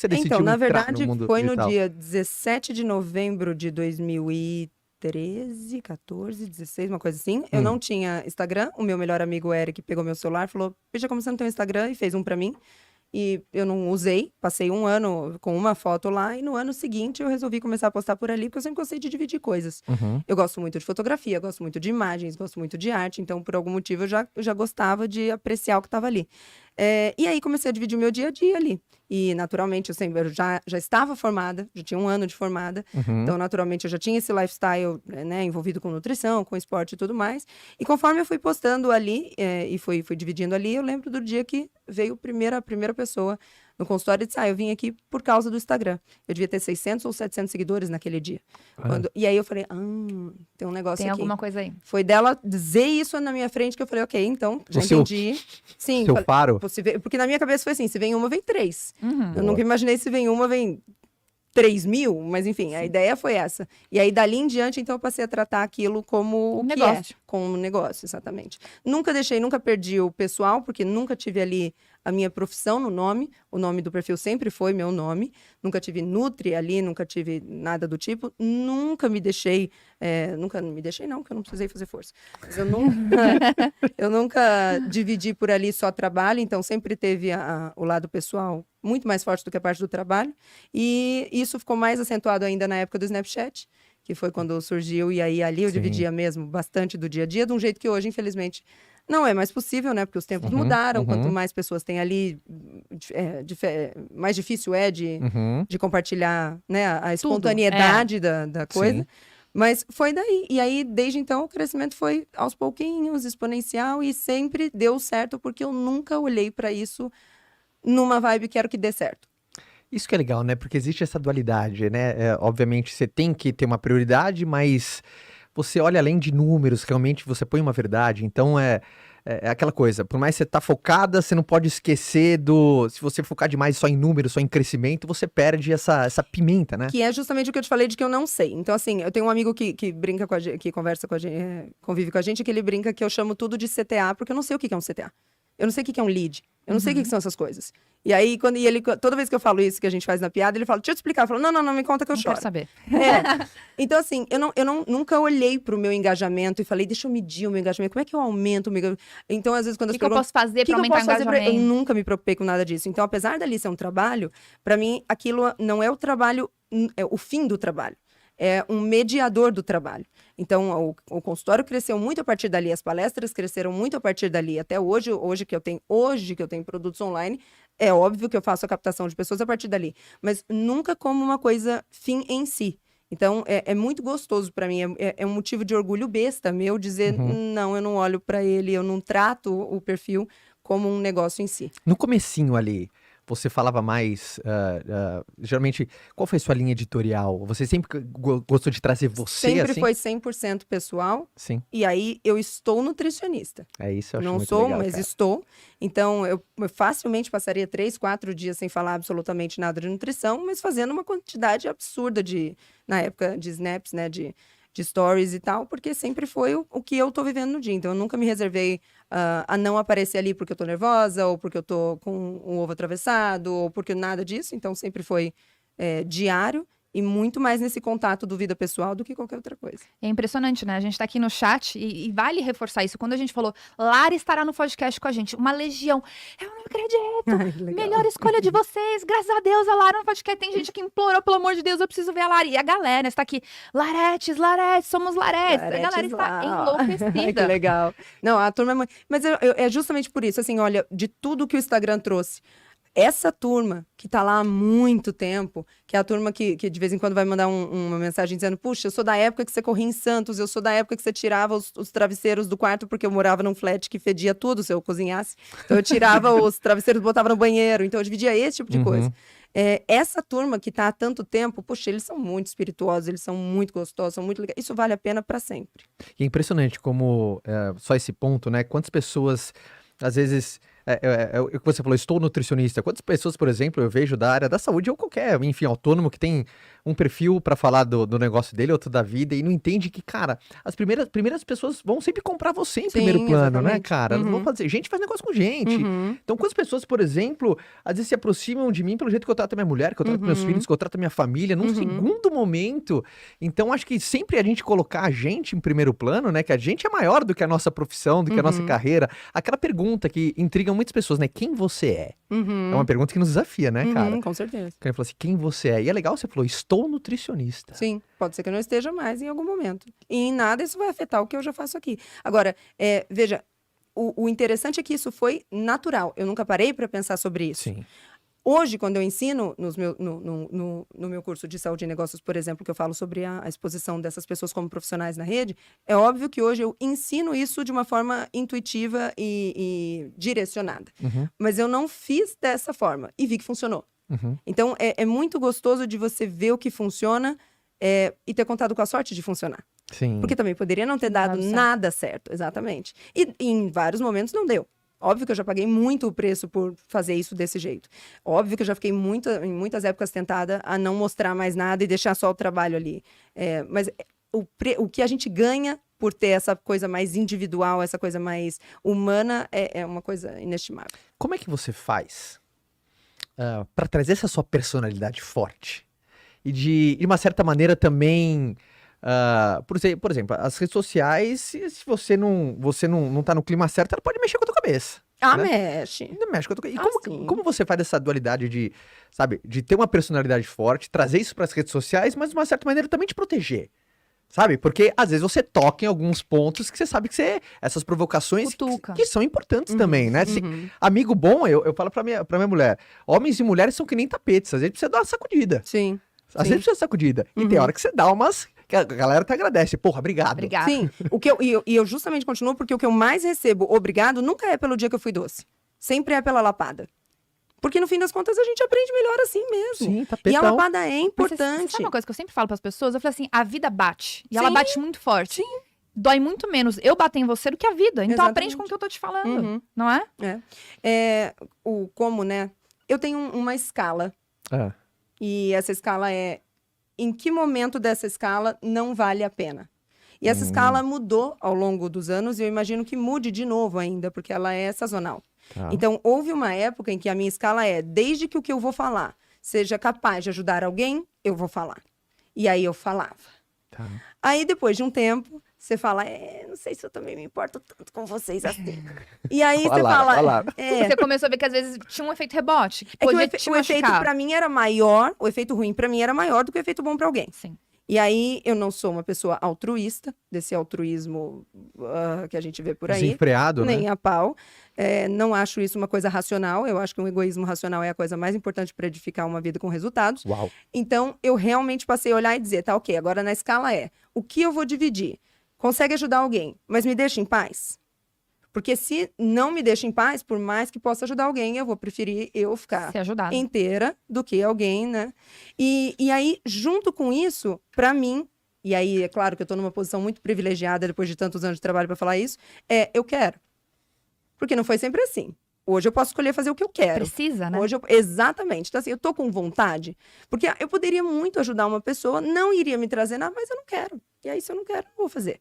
você decidiu Então, na entrar no verdade, mundo foi no digital? dia 17 de novembro de 2013, 14, 16, uma coisa assim. Eu não tinha Instagram. O meu melhor amigo Eric pegou meu celular e falou: Veja como você não tem um Instagram, e fez um pra mim. E eu não usei, passei um ano com uma foto lá, e no ano seguinte eu resolvi começar a postar por ali, porque eu sempre gostei de dividir coisas. Uhum. Eu gosto muito de fotografia, gosto muito de imagens, gosto muito de arte, então por algum motivo eu já gostava de apreciar o que estava ali. E aí comecei a dividir o meu dia a dia ali. E naturalmente eu já estava formada, já tinha um ano de formada, Uhum. então naturalmente eu já tinha esse lifestyle, né, envolvido com nutrição, com esporte e tudo mais. E conforme eu fui postando ali e fui dividindo ali, eu lembro do dia que veio a primeira pessoa no consultório e disse: eu vim aqui por causa do Instagram. Eu devia ter 600 ou 700 seguidores naquele dia. E aí eu falei: tem um negócio Tem aqui. alguma coisa aí. Foi dela dizer isso na minha frente que eu falei: ok, então, já seu- entendi. Sim, Seu falei, faro? porque na minha cabeça foi assim: se vem uma, vem três. Uhum. Eu nunca imaginei se vem uma, vem 3.000, mas enfim, a ideia foi essa. E aí, dali em diante, então, eu passei a tratar aquilo como o que negócio. como um negócio, exatamente. Nunca perdi o pessoal, porque nunca tive ali a minha profissão no nome. O nome do perfil sempre foi meu nome. Nunca tive Nutri ali, nunca tive nada do tipo. Nunca me deixei não, porque eu não precisei fazer força. Mas eu nunca dividi por ali só trabalho, então sempre teve o lado pessoal muito mais forte do que a parte do trabalho. E isso ficou mais acentuado ainda na época do Snapchat, que foi quando surgiu, e aí ali eu Sim. dividia mesmo bastante do dia a dia, de um jeito que hoje, infelizmente, não é mais possível, né? Porque os tempos mudaram, quanto mais pessoas tem ali, mais difícil é de compartilhar, né, a espontaneidade da coisa. Sim. Mas foi daí. E aí, desde então, o crescimento foi aos pouquinhos, exponencial, e sempre deu certo, porque eu nunca olhei para isso numa vibe quero que dê certo. Isso que é legal, né? Porque existe essa dualidade, né? Obviamente, você tem que ter uma prioridade, mas você olha além de números, realmente você põe uma verdade. Então, é aquela coisa, por mais que você tá focada, você não pode esquecer se você focar demais só em números, só em crescimento, você perde essa pimenta, né? Que é justamente o que eu te falei de que eu não sei. Então, assim, eu tenho um amigo que brinca com a gente, que conversa com a gente, convive com a gente, que ele brinca que eu chamo tudo de CTA, porque eu não sei o que é um CTA. Eu não sei o que é um lead. Eu não sei o que são essas coisas. E aí, toda vez que eu falo isso, que a gente faz na piada, ele fala: deixa eu te explicar. Eu falo: não, me conta que eu Não choro. quero saber. Então, assim, nunca olhei pro meu engajamento e falei: deixa eu medir o meu engajamento. Como é que eu aumento o meu engajamento? Então, às vezes, quando O que eu posso fazer para aumentar o engajamento? Eu nunca me preocupei com nada disso. Então, apesar dali ser um trabalho, para mim, aquilo não é o trabalho, é o fim do trabalho. É um mediador do trabalho. Então, o consultório cresceu muito a partir dali, as palestras cresceram muito a partir dali. Até hoje que eu tenho produtos online, é óbvio que eu faço a captação de pessoas a partir dali. Mas nunca como uma coisa fim em si. Então, é muito gostoso para mim, é um motivo de orgulho besta meu dizer: não, eu não olho para ele, eu não trato o perfil como um negócio em si. No comecinho ali, você falava mais, geralmente, qual foi a sua linha editorial? Você sempre gostou de trazer você, Sempre assim? foi 100% pessoal. Sim, E aí, eu estou nutricionista. é isso, eu acho Não muito sou, legal, mas cara. estou. Então, eu facilmente passaria 3, 4 dias sem falar absolutamente nada de nutrição, mas fazendo uma quantidade absurda na época de snaps, né, de stories e tal, porque sempre foi o que eu tô vivendo no dia. Então, eu nunca me reservei a não aparecer ali porque eu tô nervosa, ou porque eu tô com um ovo atravessado, ou porque nada disso. Então, sempre foi diário. E muito mais nesse contato do vida pessoal do que qualquer outra coisa. É impressionante, né? A gente tá aqui no chat e vale reforçar isso. Quando a gente falou, Lara estará no podcast com a gente, uma legião. Eu não acredito! Ai, legal. Melhor escolha de vocês! Graças a Deus, a Lara no podcast. Tem gente que implorou, pelo amor de Deus, eu preciso ver a Lara. E a galera está aqui, Laretes, somos Laretes. A galera está enlouquecida. Ai, que legal. Não, a turma é muito... Mas é justamente por isso, assim, olha, de tudo que o Instagram trouxe, essa turma que tá lá há muito tempo, que é a turma que de vez em quando vai mandar uma mensagem dizendo: puxa, eu sou da época que você corria em Santos, eu sou da época que você tirava os travesseiros do quarto, porque eu morava num flat que fedia tudo se eu cozinhasse. Então eu tirava os travesseiros e botava no banheiro. Então eu dividia esse tipo de coisa. Essa turma que tá há tanto tempo, poxa, eles são muito espirituosos, eles são muito gostosos, são muito legais. Isso vale a pena para sempre. E é impressionante como, só esse ponto, né? Quantas pessoas, às vezes, o que você falou, estou nutricionista. Quantas pessoas, por exemplo, eu vejo da área da saúde ou qualquer, enfim, autônomo que tem um perfil pra falar do negócio dele, outro da vida, e não entende que, cara, as primeiras pessoas vão sempre comprar você em primeiro plano, né, exatamente. cara? Elas vão fazer. Gente faz negócio com gente. Então, quando as pessoas, por exemplo, às vezes se aproximam de mim pelo jeito que eu trato a minha mulher, que eu trato meus filhos, que eu trato a minha família, num segundo momento. Então, acho que sempre a gente colocar a gente em primeiro plano, né? Que a gente é maior do que a nossa profissão, do que a nossa carreira. Aquela pergunta que intriga muitas pessoas, né? Quem você é? É uma pergunta que nos desafia, né, cara? Com certeza. Ele falou assim, quem você é? E é legal, você falou, estou nutricionista. Sim, pode ser que eu não esteja mais em algum momento. E em nada isso vai afetar o que eu já faço aqui. Agora, veja, o interessante é que isso foi natural. Eu nunca parei para pensar sobre isso. Sim. Hoje, quando eu ensino no meu curso de saúde e negócios, por exemplo, que eu falo sobre a exposição dessas pessoas como profissionais na rede, é óbvio que hoje eu ensino isso de uma forma intuitiva e direcionada. Mas eu não fiz dessa forma e vi que funcionou. Então, é muito gostoso de você ver o que funciona e ter contado com a sorte de funcionar. Sim. Porque também poderia não ter dado nada certo, exatamente. E em vários momentos não deu. Óbvio que eu já paguei muito o preço por fazer isso desse jeito. Óbvio que eu já fiquei em muitas épocas tentada a não mostrar mais nada e deixar só o trabalho ali. Mas o que a gente ganha por ter essa coisa mais individual, essa coisa mais humana, é uma coisa inestimável. Como é que você faz para trazer essa sua personalidade forte? E de uma certa maneira também... por exemplo, as redes sociais, se você não tá no clima certo, ela pode mexer com a tua cabeça. Né? Mexe. Ainda mexe com a tua cabeça. E Sim. como você faz essa dualidade de, sabe, de ter uma personalidade forte, trazer isso para as redes sociais, mas de uma certa maneira também te proteger? Sabe? Porque às vezes você toca em alguns pontos que você sabe que essas provocações que são importantes também, né? Amigo bom, eu falo pra minha mulher, homens e mulheres são que nem tapetes, às vezes precisa dar uma sacudida. Sim. Às vezes precisa sacudida. E tem hora que você dá umas... que a galera te agradece. Porra, obrigado. Obrigada. Sim. Eu justamente continuo porque o que eu mais recebo obrigado nunca é pelo dia que eu fui doce. Sempre é pela lapada. Porque no fim das contas a gente aprende melhor assim mesmo. Sim, tapetão. E a lapada é Mas importante. sabe uma coisa que eu sempre falo pras pessoas? Eu falo assim, a vida bate. E ela Sim. bate muito forte. Sim. Dói muito menos eu bater em você do que a vida. Então Exatamente. aprende com o que eu tô te falando, não é? Como, né? Eu tenho uma escala. E essa escala é... Em que momento dessa escala não vale a pena? E essa escala mudou ao longo dos anos e eu imagino que mude de novo ainda, porque ela é sazonal. Então, houve uma época em que a minha escala desde que o que eu vou falar seja capaz de ajudar alguém, eu vou falar. E aí eu falava. Aí, depois de um tempo, você fala, não sei se eu também me importo tanto com vocês assim. E aí você fala... Você começou a ver que às vezes tinha um efeito rebote, que que podia te o efeito machucar. pra mim era maior, o efeito ruim pra mim era maior do que o efeito bom pra alguém. Sim. E aí, eu não sou uma pessoa altruísta, desse altruísmo que a gente vê por aí. Desenfreado, né? Nem a pau. Não acho isso uma coisa racional. Eu acho que um egoísmo racional é a coisa mais importante para edificar uma vida com resultados. Uau. Então, eu realmente passei a olhar e dizer, tá, ok, agora na escala o que eu vou dividir? Consegue ajudar alguém, mas me deixa em paz? Porque se não me deixa em paz, por mais que possa ajudar alguém, eu vou preferir eu ficar Ser ajudada. inteira do que alguém, né? E aí, junto com isso, pra mim, e aí é claro que eu tô numa posição muito privilegiada depois de tantos anos de trabalho pra falar isso, eu quero. Porque não foi sempre assim. Hoje eu posso escolher fazer o que eu quero. Precisa, né? Exatamente. Então, assim, eu tô com vontade. Porque eu poderia muito ajudar uma pessoa, não iria me trazer nada, mas eu não quero. E aí, se eu não quero, não vou fazer.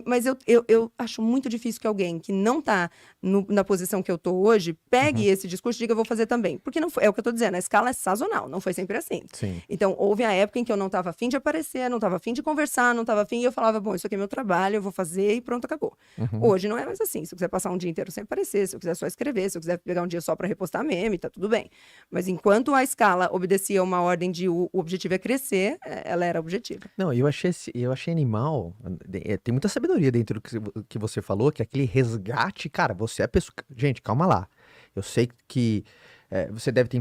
Mas eu acho muito difícil que alguém que não tá na posição que eu tô hoje, pegue esse discurso e diga, eu vou fazer também. Porque não foi, é o que eu tô dizendo, a escala é sazonal, não foi sempre assim. Sim. Então, houve a época em que eu não tava afim de aparecer, não tava afim de conversar, não tava afim, e eu falava, bom, isso aqui é meu trabalho, eu vou fazer e pronto, acabou. Hoje não é mais assim. Se eu quiser passar um dia inteiro sem aparecer, se eu quiser só escrever, se eu quiser pegar um dia só pra repostar meme, tá tudo bem. Mas enquanto a escala obedecia uma ordem de o objetivo é crescer, ela era objetiva. Não, eu achei animal. Tem muita sabedoria dentro do que você falou, que aquele resgate, cara, você é a pessoa. Gente, calma lá. Eu sei que você deve ter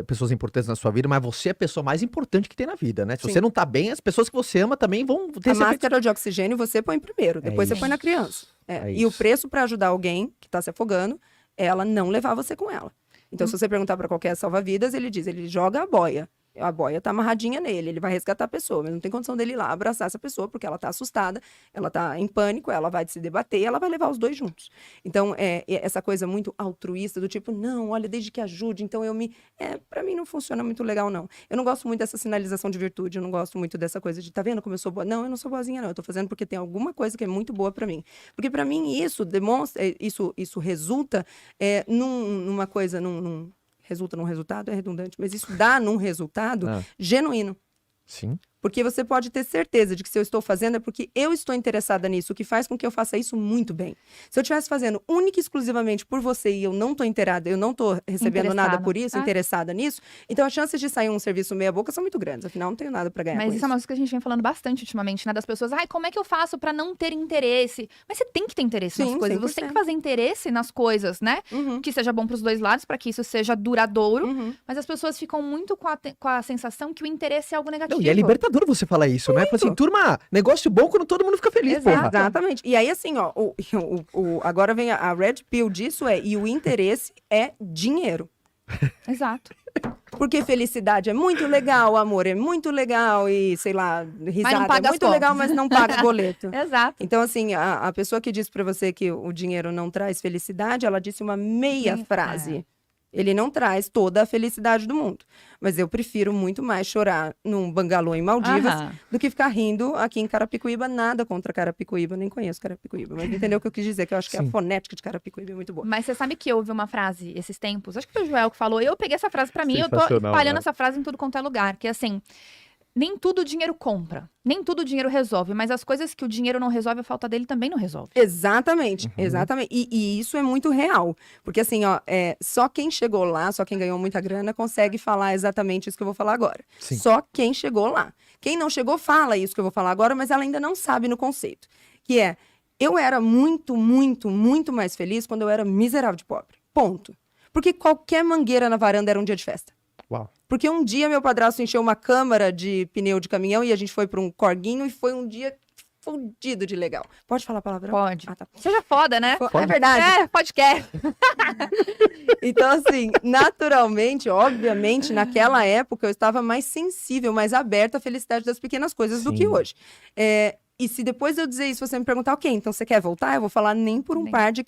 pessoas importantes na sua vida, mas você é a pessoa mais importante que tem na vida, né? Se Sim. você não tá bem, as pessoas que você ama também vão ter A esse efeito. máscara de oxigênio você põe primeiro, depois você isso. põe na criança. É E o isso. preço para ajudar alguém que está se afogando é ela não levar você com ela. Então, se você perguntar para qualquer salva-vidas, ele joga a boia. a boia tá amarradinha nele, ele vai resgatar a pessoa, mas não tem condição dele ir lá abraçar essa pessoa, porque ela tá assustada, ela tá em pânico, ela vai se debater, ela vai levar os dois juntos. Então, essa coisa muito altruísta, do tipo, não, olha, desde que ajude, então pra mim não funciona muito legal, não. Eu não gosto muito dessa sinalização de virtude, eu não gosto muito dessa coisa de, tá vendo como eu sou boa? Não, eu não sou boazinha, não, eu tô fazendo porque tem alguma coisa que é muito boa pra mim. Porque pra mim isso demonstra, isso resulta numa coisa, resulta num resultado, é redundante, mas isso dá num resultado genuíno. Sim. Porque você pode ter certeza de que se eu estou fazendo é porque eu estou interessada nisso, o que faz com que eu faça isso muito bem. Se eu estivesse fazendo única e exclusivamente por você e eu não estou inteirada, eu não estou recebendo nada por isso, interessada nisso, então as chances de sair um serviço meia boca são muito grandes, afinal não tenho nada para ganhar. Mas isso é uma coisa que a gente vem falando bastante ultimamente, né? Das pessoas, como é que eu faço para não ter interesse? Mas você tem que ter interesse nas coisas, 100%. você tem que fazer interesse nas coisas, né? Que seja bom para os dois lados, para que isso seja duradouro, mas as pessoas ficam muito com a sensação que o interesse é algo negativo. Não, e é libertador você falar isso, né? Fala assim, turma, negócio bom quando todo mundo fica feliz, porra. Exatamente. E aí, assim, ó, agora vem a red pill disso e o interesse é dinheiro. Exato. Porque felicidade é muito legal, amor é muito legal e, sei lá, risada é muito legal, mas não paga boleto. Exato. Então, assim, a pessoa que disse pra você que o dinheiro não traz felicidade, ela disse uma meia frase. Ele não traz toda a felicidade do mundo. Mas eu prefiro muito mais chorar num bangalô em Maldivas do que ficar rindo aqui em Carapicuíba. Nada contra Carapicuíba, nem conheço Carapicuíba. Mas entendeu o que eu quis dizer? Que eu acho que a fonética de Carapicuíba é muito boa. Mas você sabe que eu ouvi uma frase esses tempos, acho que foi o Joel que falou, eu peguei essa frase pra mim e eu tô espalhando essa frase em tudo quanto é lugar. Que é assim, nem tudo o dinheiro compra, nem tudo o dinheiro resolve, mas as coisas que o dinheiro não resolve, a falta dele também não resolve. Exatamente, exatamente. E isso é muito real. Porque assim, ó, só quem chegou lá, só quem ganhou muita grana, consegue falar exatamente isso que eu vou falar agora. Sim. Só quem chegou lá. Quem não chegou, fala isso que eu vou falar agora, mas ela ainda não sabe no conceito. Que é, eu era muito, muito, muito mais feliz quando eu era miserável de pobre. Ponto. Porque qualquer mangueira na varanda era um dia de festa. Uau. Porque um dia meu padrasto encheu uma câmara de pneu de caminhão e a gente foi para um corguinho e foi um dia fudido de legal. Pode falar palavrão? Pode. Ah, tá. Seja foda, né? É verdade. Podcast. Então, assim, naturalmente, obviamente, naquela época eu estava mais sensível, mais aberta à felicidade das pequenas coisas do que hoje. E se depois eu dizer isso, você me perguntar, ok, então você quer voltar? Eu vou falar nem por um par de...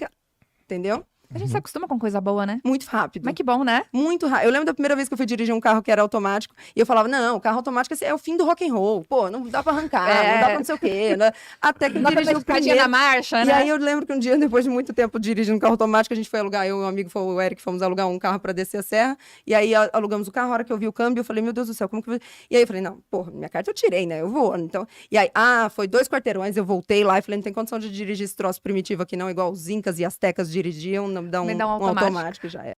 Entendeu? A gente se acostuma com coisa boa, né? Muito rápido. Mas que bom, né? Muito rápido. Eu lembro da primeira vez que eu fui dirigir um carro que era automático e eu falava, não, o carro automático é o fim do rock and roll. Pô, não dá pra arrancar, não dá pra não sei o quê. Né? Até que eu dirigi o primeiro. Na marcha, né? E aí eu lembro que um dia, depois de muito tempo dirigindo um carro automático, a gente foi alugar, eu e um amigo, foi o Eric, fomos alugar um carro pra descer a serra. E aí alugamos o carro, a hora que eu vi o câmbio, eu falei, meu Deus do céu, como que... E aí eu falei, não, porra, minha carta eu tirei, né? Eu vou, então... E aí, foi 2 quarteirões, eu voltei lá e falei, não tem condição de dirigir esse troço primitivo aqui não, igual os incas e astecas dirigiam, dá um automático já é.